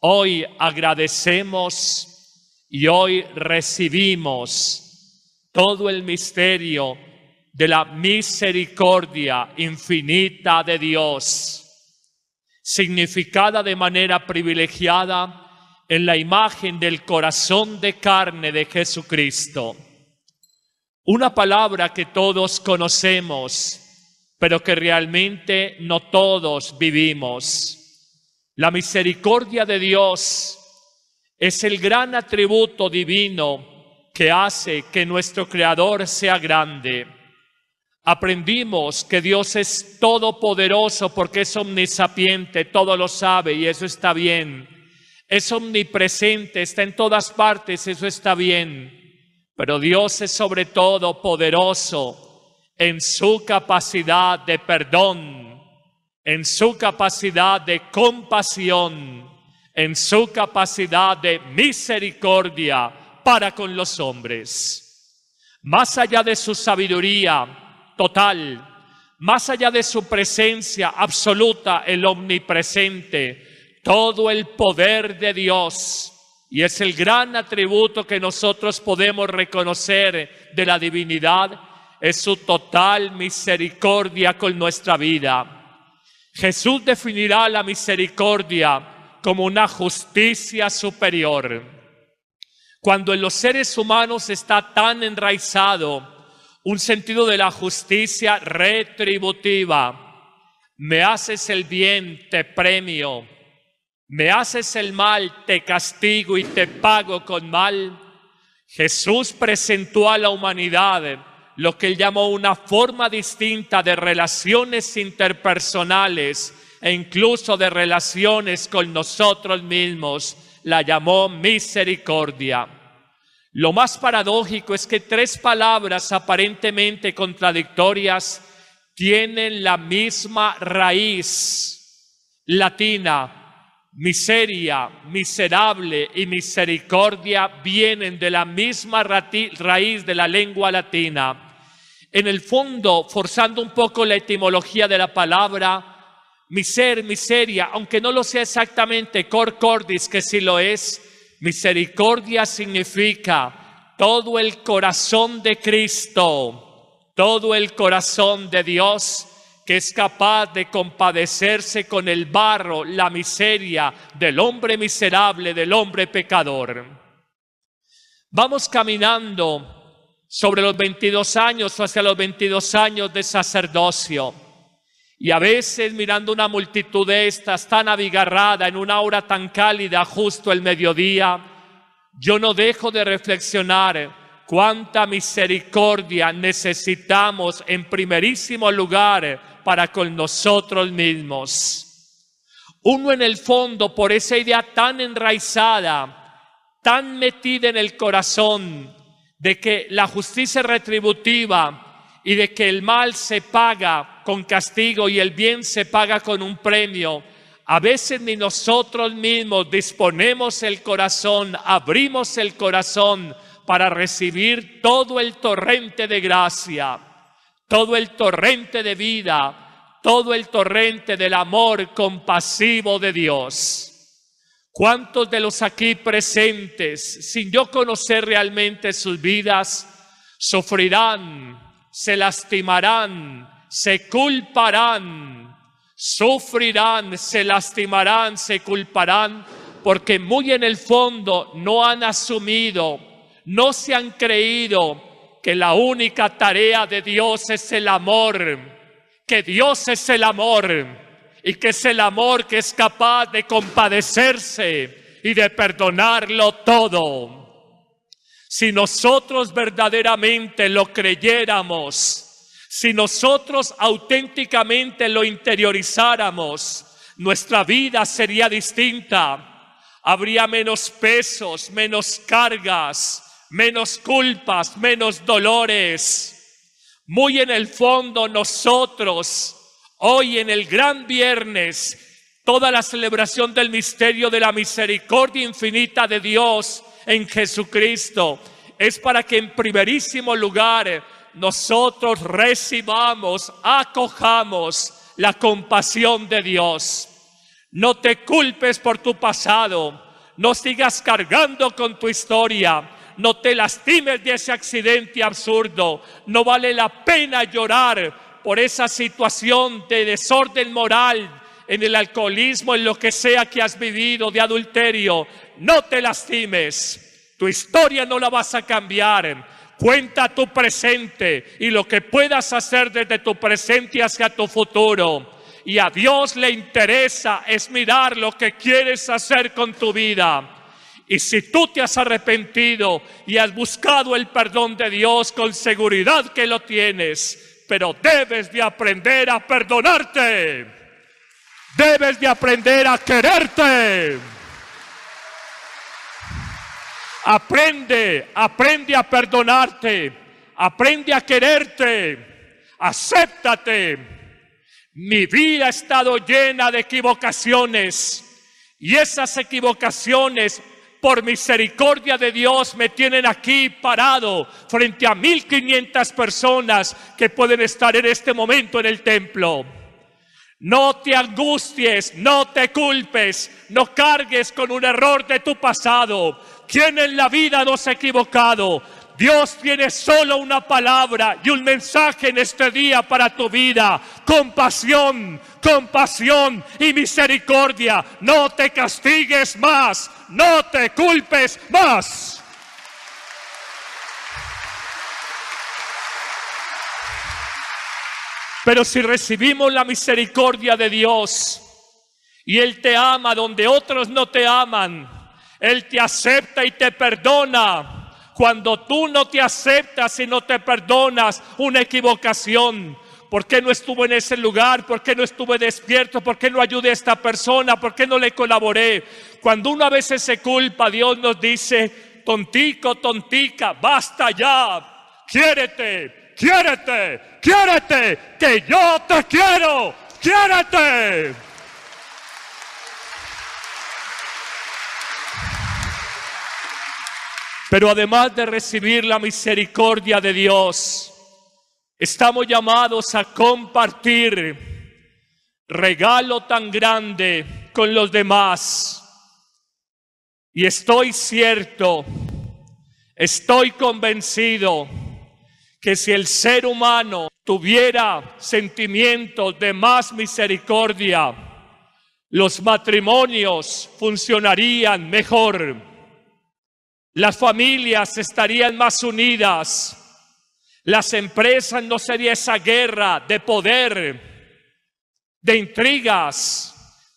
Hoy agradecemos y hoy recibimos todo el misterio de la misericordia infinita de Dios, significada de manera privilegiada en la imagen del corazón de carne de Jesucristo. Una palabra que todos conocemos, pero que realmente no todos vivimos. La misericordia de Dios es el gran atributo divino que hace que nuestro Creador sea grande. Aprendimos que Dios es todopoderoso porque es omnisapiente, todo lo sabe y eso está bien. Es omnipresente, está en todas partes, eso está bien. Pero Dios es sobre todo poderoso en su capacidad de perdón, en su capacidad de compasión, en su capacidad de misericordia para con los hombres. Más allá de su sabiduría total, más allá de su presencia absoluta, el omnipresente, todo el poder de Dios, y es el gran atributo que nosotros podemos reconocer de la divinidad, es su total misericordia con nuestra vida. Jesús definirá la misericordia como una justicia superior. Cuando en los seres humanos está tan enraizado un sentido de la justicia retributiva, me haces el bien, te premio, me haces el mal, te castigo y te pago con mal, Jesús presentó a la humanidad lo que él llamó una forma distinta de relaciones interpersonales e incluso de relaciones con nosotros mismos. La llamó misericordia. Lo más paradójico es que tres palabras aparentemente contradictorias tienen la misma raíz latina. Miseria, miserable y misericordia vienen de la misma raíz de la lengua latina. En el fondo, forzando un poco la etimología de la palabra, miseria, aunque no lo sea exactamente, cor cordis, que sí lo es, misericordia significa todo el corazón de Cristo, todo el corazón de Dios, que es capaz de compadecerse con el barro, la miseria del hombre miserable, del hombre pecador. Vamos caminando sobre los 22 años o hacia los 22 años de sacerdocio. Y a veces mirando una multitud de estas tan abigarrada en una hora tan cálida justo el mediodía, yo no dejo de reflexionar cuánta misericordia necesitamos en primerísimo lugar para con nosotros mismos. Uno en el fondo, por esa idea tan enraizada, tan metida en el corazón, de que la justicia retributiva y de que el mal se paga con castigo y el bien se paga con un premio, a veces ni nosotros mismos disponemos el corazón, abrimos el corazón para recibir todo el torrente de gracia, todo el torrente de vida, todo el torrente del amor compasivo de Dios. ¿Cuántos de los aquí presentes, sin yo conocer realmente sus vidas, sufrirán, se lastimarán, se culparán, sufrirán, se lastimarán, se culparán, porque muy en el fondo no han asumido, no se han creído que la única tarea de Dios es el amor, que Dios es el amor y que es el amor que es capaz de compadecerse y de perdonarlo todo. Si nosotros verdaderamente lo creyéramos, si nosotros auténticamente lo interiorizáramos, nuestra vida sería distinta. Habría menos pesos, menos cargas, menos culpas, menos dolores. Muy en el fondo nosotros, hoy en el gran viernes, toda la celebración del misterio de la misericordia infinita de Dios en Jesucristo, es para que en primerísimo lugar nosotros recibamos, acojamos la compasión de Dios. No te culpes por tu pasado. No sigas cargando con tu historia. No te lastimes de ese accidente absurdo. No vale la pena llorar por esa situación de desorden moral, en el alcoholismo, en lo que sea que has vivido, de adulterio. No te lastimes. Tu historia no la vas a cambiar. Cuenta tu presente y lo que puedas hacer desde tu presente hacia tu futuro. Y a Dios le interesa es mirar lo que quieres hacer con tu vida. Y si tú te has arrepentido y has buscado el perdón de Dios, con seguridad que lo tienes, pero debes de aprender a perdonarte. Debes de aprender a quererte. Aprende a perdonarte. Aprende a quererte. Acéptate. Mi vida ha estado llena de equivocaciones y esas equivocaciones, por misericordia de Dios, me tienen aquí parado frente a 1500 personas que pueden estar en este momento en el templo. No te angusties, no te culpes, no cargues con un error de tu pasado. ¿Quién en la vida no se ha equivocado? Dios tiene solo una palabra y un mensaje en este día para tu vida: compasión, compasión y misericordia. No te castigues más, no te culpes más. Pero si recibimos la misericordia de Dios y Él te ama donde otros no te aman, Él te acepta y te perdona. Cuando tú no te aceptas y no te perdonas una equivocación, ¿por qué no estuve en ese lugar? ¿Por qué no estuve despierto? ¿Por qué no ayudé a esta persona? ¿Por qué no le colaboré? Cuando uno a veces se culpa, Dios nos dice: tontico, tontica, basta ya, quiérete, quiérete, quiérete, que yo te quiero, quiérete. Pero además de recibir la misericordia de Dios, estamos llamados a compartir regalo tan grande con los demás. Y estoy cierto, estoy convencido que si el ser humano tuviera sentimientos de más misericordia, los matrimonios funcionarían mejor. Las familias estarían más unidas. Las empresas no sería esa guerra de poder, de intrigas,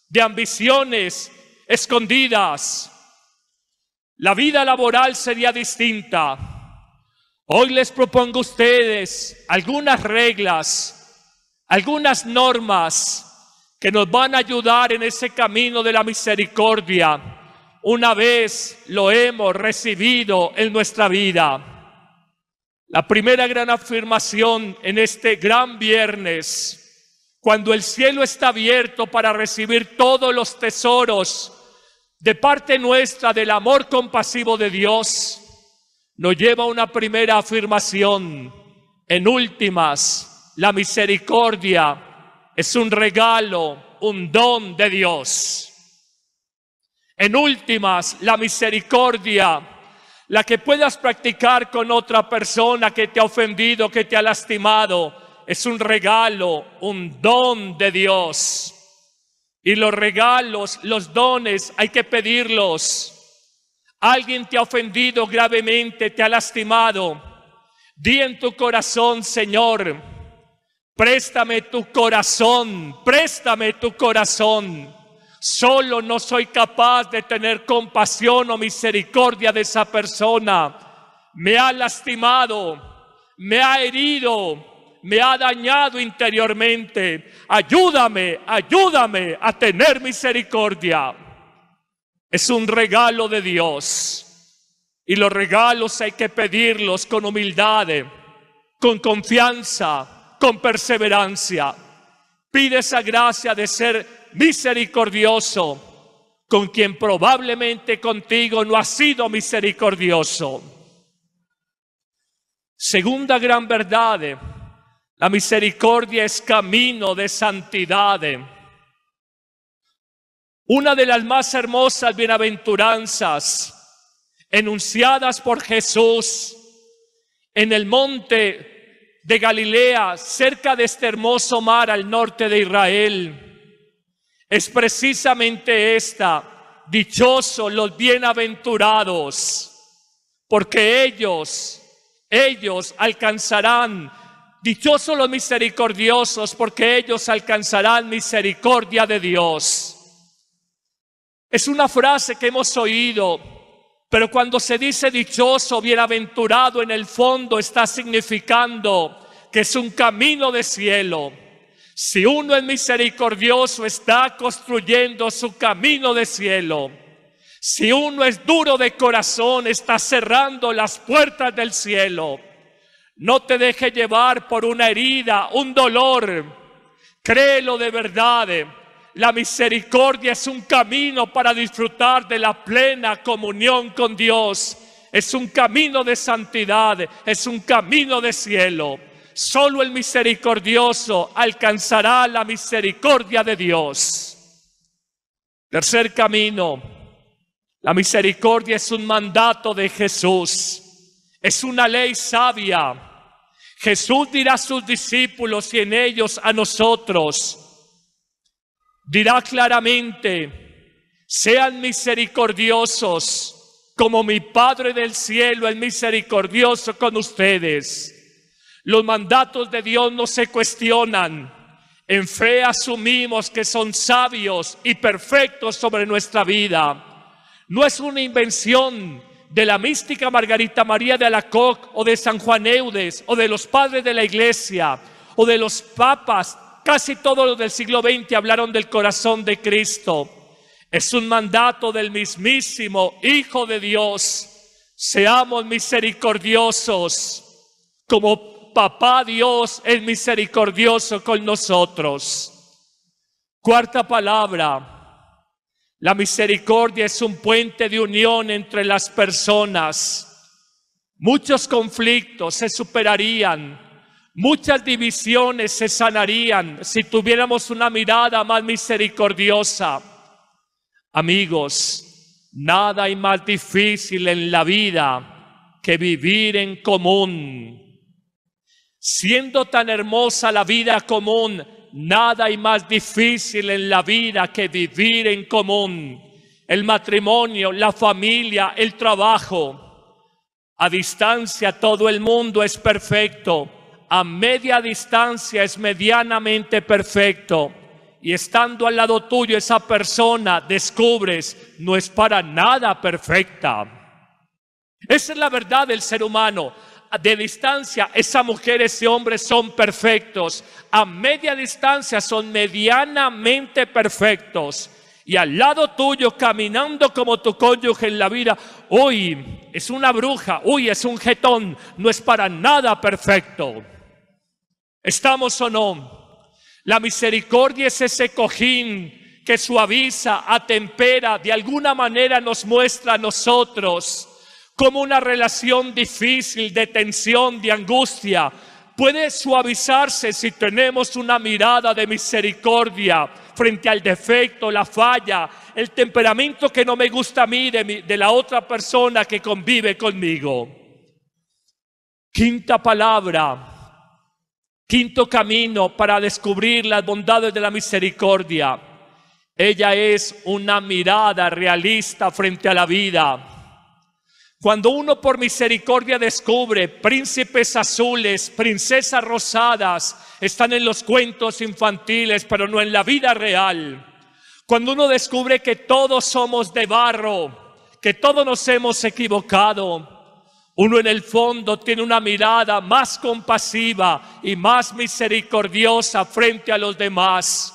de ambiciones escondidas. La vida laboral sería distinta. Hoy les propongo a ustedes algunas reglas, algunas normas que nos van a ayudar en ese camino de la misericordia, una vez lo hemos recibido en nuestra vida. La primera gran afirmación en este gran viernes, cuando el cielo está abierto para recibir todos los tesoros de parte nuestra del amor compasivo de Dios, nos lleva a una primera afirmación. En últimas, la misericordia es un regalo, un don de Dios. En últimas, la misericordia, la que puedas practicar con otra persona que te ha ofendido, que te ha lastimado, es un regalo, un don de Dios. Y los regalos, los dones, hay que pedirlos. Alguien te ha ofendido gravemente, te ha lastimado. Di en tu corazón: Señor, préstame tu corazón, préstame tu corazón. Solo no soy capaz de tener compasión o misericordia de esa persona. Me ha lastimado, me ha herido, me ha dañado interiormente. Ayúdame, ayúdame a tener misericordia. Es un regalo de Dios. Y los regalos hay que pedirlos con humildad, con confianza, con perseverancia. Pide esa gracia de ser misericordioso con quien probablemente contigo no ha sido misericordioso. Segunda gran verdad: la misericordia es camino de santidad. Una de las más hermosas bienaventuranzas enunciadas por Jesús en el monte de Galilea, cerca de este hermoso mar al norte de Israel, es precisamente esta: dichosos los bienaventurados, porque ellos alcanzarán, dichosos los misericordiosos, porque ellos alcanzarán misericordia de Dios. Es una frase que hemos oído, pero cuando se dice dichoso, bienaventurado, en el fondo está significando que es un camino de cielo. Si uno es misericordioso, está construyendo su camino de cielo. Si uno es duro de corazón, está cerrando las puertas del cielo. No te dejes llevar por una herida, un dolor. Créelo de verdad. La misericordia es un camino para disfrutar de la plena comunión con Dios. Es un camino de santidad, es un camino de cielo. Solo el misericordioso alcanzará la misericordia de Dios. Tercer camino: la misericordia es un mandato de Jesús. Es una ley sabia. Jesús dirá a sus discípulos y en ellos a nosotros. Dirá claramente: sean misericordiosos como mi Padre del cielo es misericordioso con ustedes. Los mandatos de Dios no se cuestionan. En fe asumimos que son sabios y perfectos sobre nuestra vida. No es una invención de la mística Margarita María de Alacoque o de San Juan Eudes o de los padres de la iglesia o de los papas. Casi todos los del siglo XX hablaron del corazón de Cristo. Es un mandato del mismísimo Hijo de Dios. Seamos misericordiosos como Papá Dios es misericordioso con nosotros. Cuarta palabra: la misericordia es un puente de unión entre las personas. Muchos conflictos se superarían, muchas divisiones se sanarían si tuviéramos una mirada más misericordiosa. Amigos, nada hay más difícil en la vida que vivir en común. Siendo tan hermosa la vida común, nada hay más difícil en la vida que vivir en común. El matrimonio, la familia, el trabajo. A distancia todo el mundo es perfecto. A media distancia es medianamente perfecto. Y estando al lado tuyo esa persona, descubres, no es para nada perfecta. Esa es la verdad del ser humano. De distancia, esa mujer, ese hombre son perfectos. A media distancia son medianamente perfectos. Y al lado tuyo, caminando como tu cónyuge en la vida, uy, es una bruja, uy, es un jetón, no es para nada perfecto. ¿Estamos o no? La misericordia es ese cojín que suaviza, atempera, de alguna manera nos muestra a nosotros como una relación difícil, de tensión, de angustia, puede suavizarse si tenemos una mirada de misericordia frente al defecto, la falla, el temperamento que no me gusta a mí de la otra persona que convive conmigo. Quinta palabra, quinto camino para descubrir las bondades de la misericordia. Ella es una mirada realista frente a la vida. Cuando uno por misericordia descubre príncipes azules, princesas rosadas, están en los cuentos infantiles, pero no en la vida real. Cuando uno descubre que todos somos de barro, que todos nos hemos equivocado, uno en el fondo tiene una mirada más compasiva y más misericordiosa frente a los demás.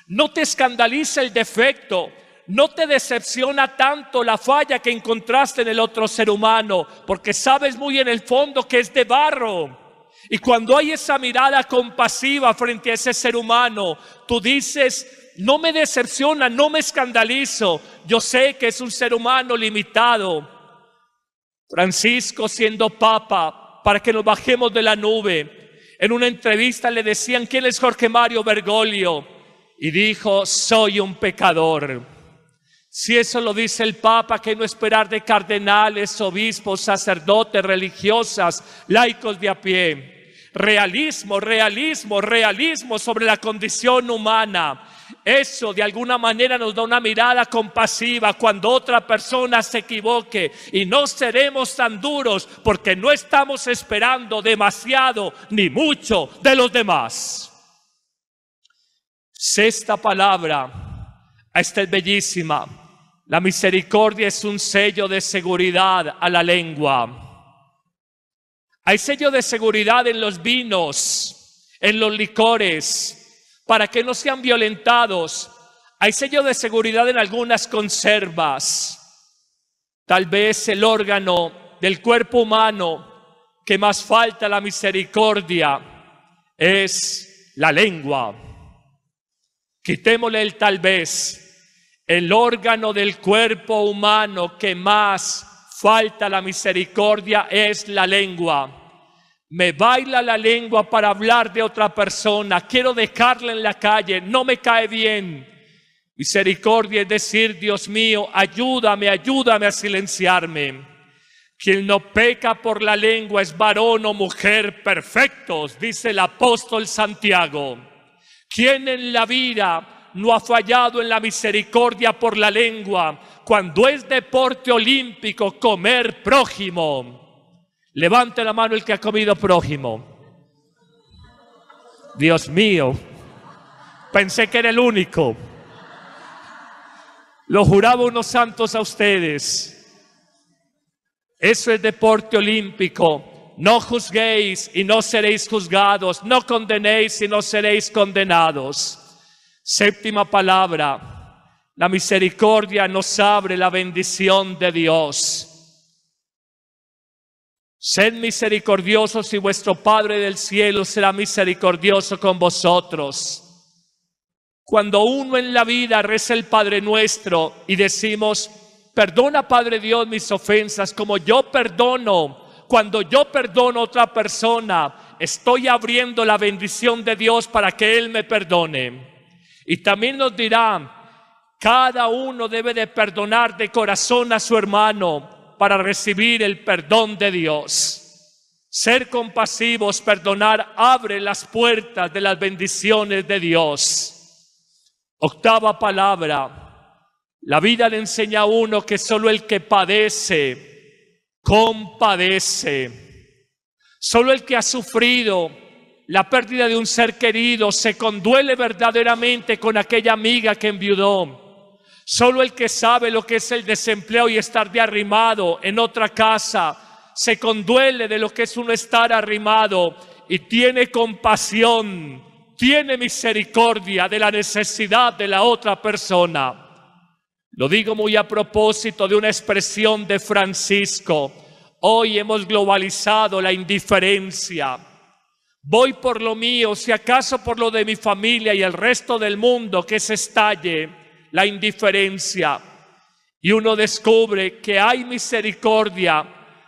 No te escandaliza el defecto. No te decepciona tanto la falla que encontraste en el otro ser humano, porque sabes muy en el fondo que es de barro. Y cuando hay esa mirada compasiva frente a ese ser humano, tú dices, no me decepciona, no me escandalizo. Yo sé que es un ser humano limitado. Francisco, siendo papa, para que nos bajemos de la nube, en una entrevista le decían, ¿quién es Jorge Mario Bergoglio? Y dijo, soy un pecador. Si eso lo dice el Papa, que no esperar de cardenales, obispos, sacerdotes, religiosas, laicos de a pie. Realismo, realismo, realismo sobre la condición humana. Eso de alguna manera nos da una mirada compasiva cuando otra persona se equivoque, y no seremos tan duros porque no estamos esperando demasiado ni mucho de los demás. Sexta palabra, esta es bellísima. La misericordia es un sello de seguridad a la lengua. Hay sello de seguridad en los vinos, en los licores, para que no sean violentados. Hay sello de seguridad en algunas conservas. Tal vez el órgano del cuerpo humano que más falta la misericordia es la lengua. Quitémosle el tal vez. El órgano del cuerpo humano que más falta la misericordia es la lengua. Me baila la lengua para hablar de otra persona. Quiero dejarla en la calle, no me cae bien. Misericordia es decir, Dios mío, ayúdame, ayúdame a silenciarme. Quien no peca por la lengua es varón o mujer perfectos, dice el apóstol Santiago. ¿Quién en la vida no ha fallado en la misericordia por la lengua cuando es deporte olímpico comer prójimo? Levante la mano el que ha comido prójimo. Dios mío, pensé que era el único. Lo juraba unos santos a ustedes. Eso es deporte olímpico. No juzguéis y no seréis juzgados. No condenéis y no seréis condenados. Séptima palabra, la misericordia nos abre la bendición de Dios. Sed misericordiosos y vuestro Padre del cielo será misericordioso con vosotros. Cuando uno en la vida reza el Padre Nuestro y decimos, perdona Padre Dios mis ofensas como yo perdono, cuando yo perdono a otra persona, estoy abriendo la bendición de Dios para que Él me perdone. Y también nos dirá, cada uno debe de perdonar de corazón a su hermano para recibir el perdón de Dios. Ser compasivos, perdonar, abre las puertas de las bendiciones de Dios. Octava palabra, la vida le enseña a uno que solo el que padece, compadece. Solo el que ha sufrido la pérdida de un ser querido se conduele verdaderamente con aquella amiga que enviudó. Solo el que sabe lo que es el desempleo y estar de arrimado en otra casa se conduele de lo que es uno estar arrimado y tiene compasión, tiene misericordia de la necesidad de la otra persona. Lo digo muy a propósito de una expresión de Francisco. Hoy hemos globalizado la indiferencia. Voy por lo mío, si acaso por lo de mi familia y el resto del mundo, que se estalle la indiferencia. Y uno descubre que hay misericordia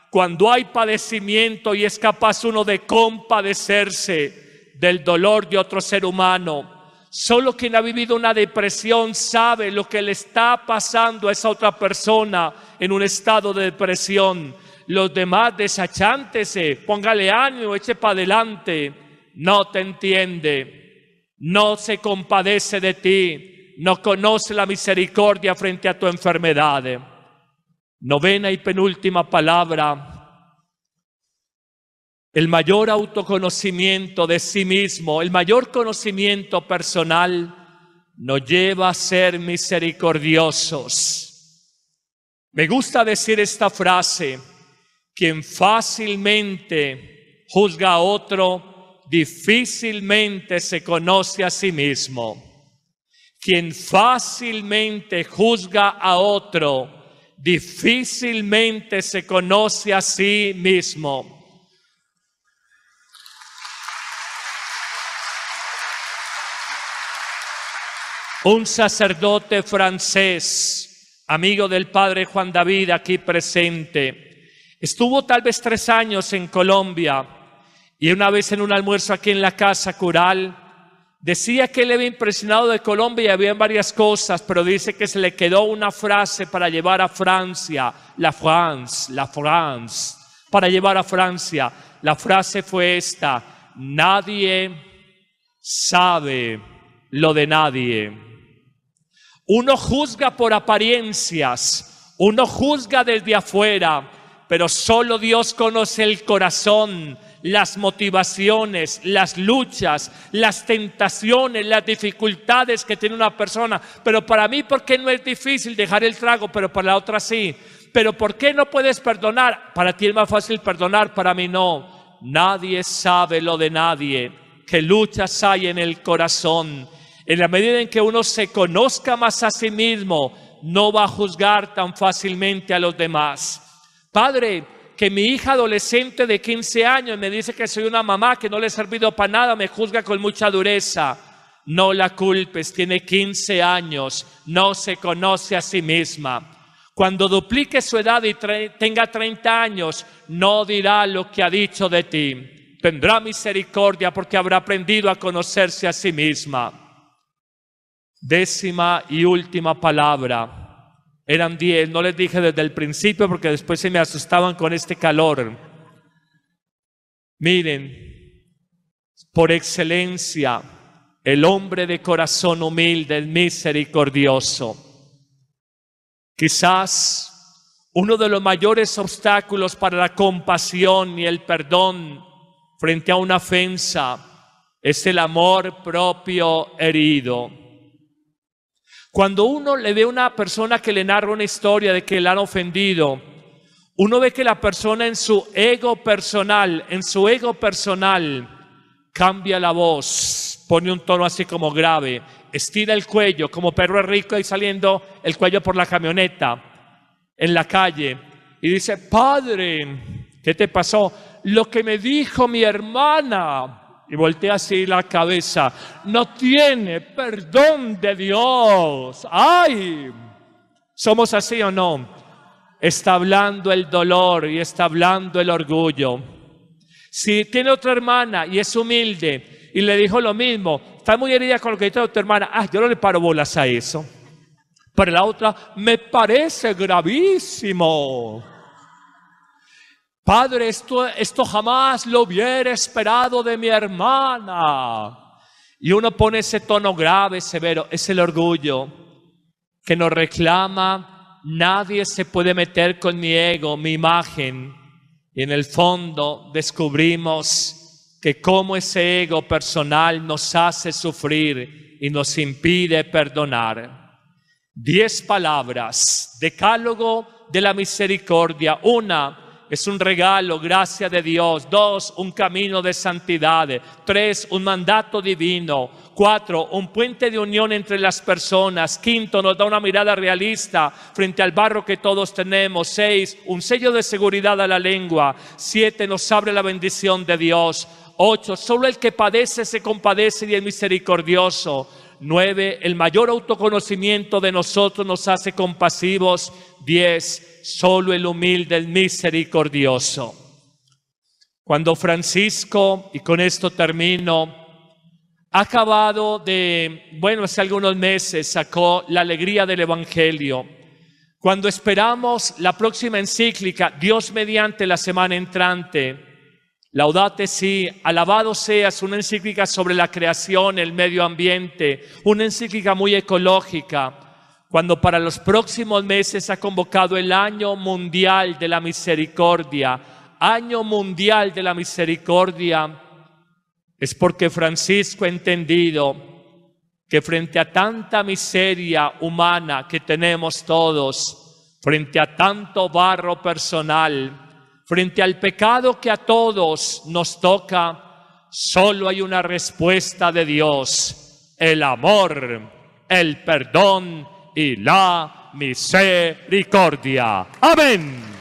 cuando hay padecimiento y es capaz uno de compadecerse del dolor de otro ser humano. Solo quien ha vivido una depresión sabe lo que le está pasando a esa otra persona en un estado de depresión. Los demás desachántese, póngale ánimo, eche para adelante. No te entiende, no se compadece de ti, no conoce la misericordia frente a tu enfermedad. Novena y penúltima palabra, el mayor autoconocimiento de sí mismo, el mayor conocimiento personal nos lleva a ser misericordiosos. Me gusta decir esta frase: quien fácilmente juzga a otro, difícilmente se conoce a sí mismo. Quien fácilmente juzga a otro, difícilmente se conoce a sí mismo. Un sacerdote francés, amigo del padre Juan David aquí presente, estuvo tal vez 3 años en Colombia y una vez en un almuerzo aquí en la casa cural Decía que él había impresionado de Colombia y había varias cosas, pero dice que se le quedó una frase para llevar a Francia, la France, para llevar a Francia. La frase fue esta: nadie sabe lo de nadie. Uno juzga por apariencias, uno juzga desde afuera, pero solo Dios conoce el corazón, las motivaciones, las luchas, las tentaciones, las dificultades que tiene una persona. Pero para mí, ¿por qué no es difícil dejar el trago? Pero para la otra sí. Pero ¿por qué no puedes perdonar? Para ti es más fácil perdonar, para mí no. Nadie sabe lo de nadie, qué luchas hay en el corazón. En la medida en que uno se conozca más a sí mismo, no va a juzgar tan fácilmente a los demás. Padre, que mi hija adolescente de 15 años me dice que soy una mamá que no le he servido para nada, me juzga con mucha dureza. No la culpes, tiene 15 años, no se conoce a sí misma. Cuando duplique su edad y tenga 30 años, no dirá lo que ha dicho de ti. Tendrá misericordia porque habrá aprendido a conocerse a sí misma. 10ª y última palabra. Eran 10, no les dije desde el principio porque después se me asustaban con este calor. Miren, por excelencia, el hombre de corazón humilde, el misericordioso. Quizás uno de los mayores obstáculos para la compasión y el perdón frente a una ofensa es el amor propio herido. Cuando uno le ve a una persona que le narra una historia de que le han ofendido, uno ve que la persona en su ego personal, cambia la voz, pone un tono así como grave, estira el cuello como perro rico y saliendo el cuello por la camioneta en la calle y dice: Padre, ¿qué te pasó? Lo que me dijo mi hermana. Y voltea así la cabeza. No tiene perdón de Dios. ¡Ay! ¿Somos así o no? Está hablando el dolor y está hablando el orgullo. Si tiene otra hermana y es humilde y le dijo lo mismo, está muy herida con lo que dijo tu hermana, yo no le paro bolas a eso. Pero la otra, me parece gravísimo. Padre, esto jamás lo hubiera esperado de mi hermana. Y uno pone ese tono grave, severo. Es el orgullo que nos reclama: nadie se puede meter con mi ego, mi imagen. Y en el fondo descubrimos que cómo ese ego personal nos hace sufrir y nos impide perdonar. 10 palabras, decálogo de la misericordia. 1, es un regalo, gracia de Dios. 2, un camino de santidad. 3, un mandato divino. 4, un puente de unión entre las personas. 5, nos da una mirada realista frente al barro que todos tenemos. 6, un sello de seguridad a la lengua. 7, nos abre la bendición de Dios. 8, solo el que padece se compadece y es misericordioso. 9, el mayor autoconocimiento de nosotros nos hace compasivos. 10, solo el humilde, el misericordioso. Cuando Francisco, y con esto termino, ha acabado hace algunos meses sacó La Alegría del Evangelio. Cuando esperamos la próxima encíclica, Dios mediante la semana entrante, Laudate Si, alabado seas, una encíclica sobre la creación, el medio ambiente, una encíclica muy ecológica. Cuando para los próximos meses ha convocado el Año Mundial de la Misericordia, Año Mundial de la Misericordia, es porque Francisco ha entendido que frente a tanta miseria humana que tenemos todos, frente a tanto barro personal, frente al pecado que a todos nos toca, solo hay una respuesta de Dios: el amor, el perdón y la misericordia. Amén.